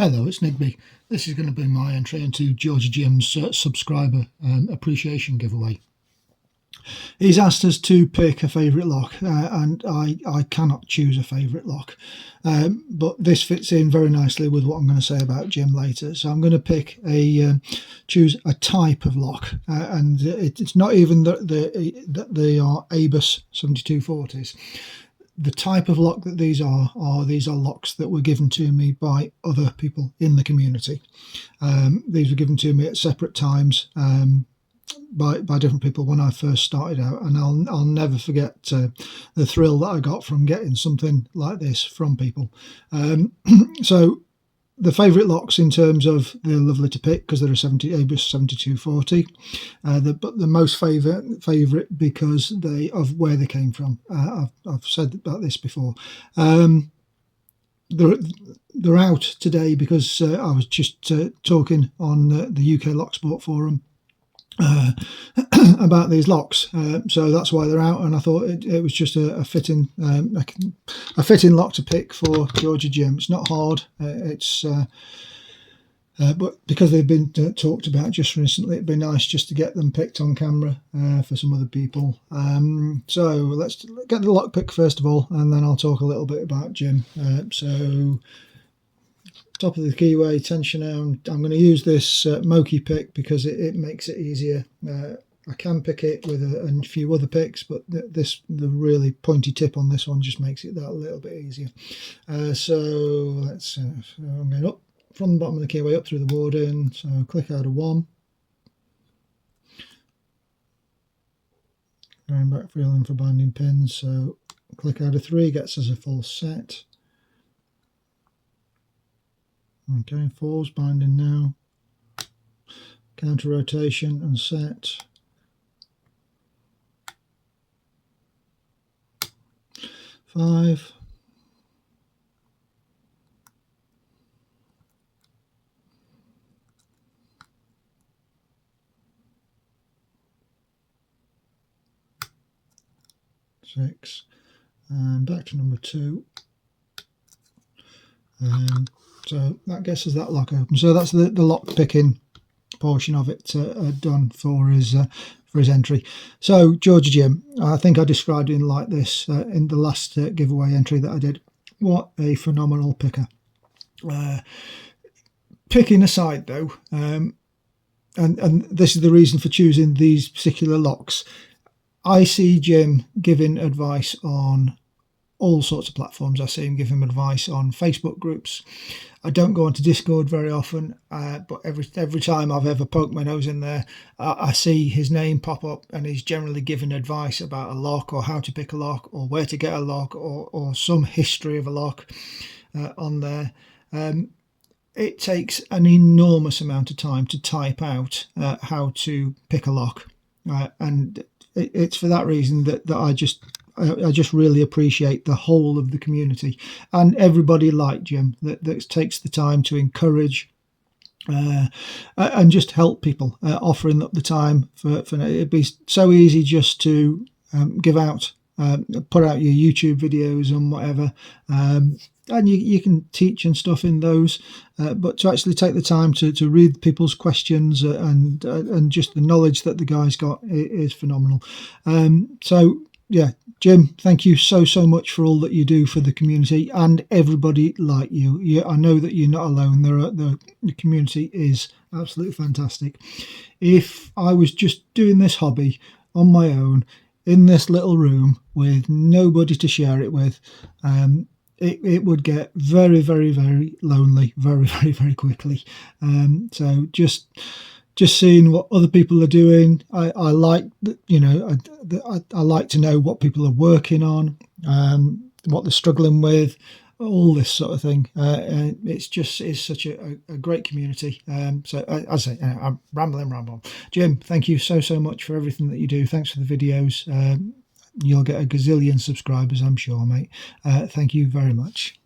Hello, it's Nigby. This is going to be my entry into Georgie Jim's subscriber appreciation giveaway. He's asked us to pick a favourite lock, and I cannot choose a favourite lock, but this fits in very nicely with what I'm going to say about Jim later. So I'm going to choose a type of lock, and it's not even that they are ABUS 7240s. The type of lock that these are locks that were given to me by other people in the community. These were given to me at separate times by different people when I first started out, and I'll never forget the thrill that I got from getting something like this from people. So the favourite locks in terms of they're lovely to pick because they're a ABUS 7240, but the most favourite because of where they came from. I've said about this before. They're out today because I was just talking on the UK Locksport forum about these locks, so that's why they're out, and I thought it was just a fitting lock to pick for Georgie Jim. It's not hard, but because they've been talked about just recently, it'd be nice just to get them picked on camera for some other people. So let's get the lock pick first of all, and then I'll talk a little bit about Jim. So top of the keyway, tensioner. I'm going to use this Moki pick because it makes it easier. I can pick it with a few other picks, but the really pointy tip on this one just makes it that little bit easier. So let's. I'm going up from the bottom of the keyway up through the warden. So click out a 1. Going back, feeling for binding pins. So click out a 3 gets us a full set. Okay, 4's binding now. Counter rotation and set. 5. 6. And back to number 2. So that gets us that lock open. So that's the lock picking portion of it done for his entry. So Georgie Jim, I think I described him like this in the last giveaway entry that I did. What a phenomenal picker. Picking aside though, and this is the reason for choosing these particular locks. I see Jim giving advice on all sorts of platforms. I see him give him advice on Facebook groups. I don't go onto Discord very often, but every time I've ever poked my nose in there, I see his name pop up, and he's generally giving advice about a lock or how to pick a lock or where to get a lock or some history of a lock on there. It takes an enormous amount of time to type out how to pick a lock, and it's for that reason that I just really appreciate the whole of the community and everybody like Jim that takes the time to encourage and just help people, offering up the time for it'd be so easy just to give out, put out your YouTube videos and whatever, and you can teach and stuff in those, but to actually take the time to read people's questions and just the knowledge that the guy's got is phenomenal. So yeah, Jim, thank you so much for all that you do for the community and everybody like you. I know that you're not alone. The community is absolutely fantastic. If I was just doing this hobby on my own in this little room with nobody to share it with, it would get very lonely very quickly. So just seeing what other people are doing, I like, I like to know what people are working on, what they're struggling with, all this sort of thing. It's such a great community. So as I say, I'm rambling. Jim, thank you so much for everything that you do. Thanks for the videos. You'll get a gazillion subscribers, I'm sure, mate. Thank you very much.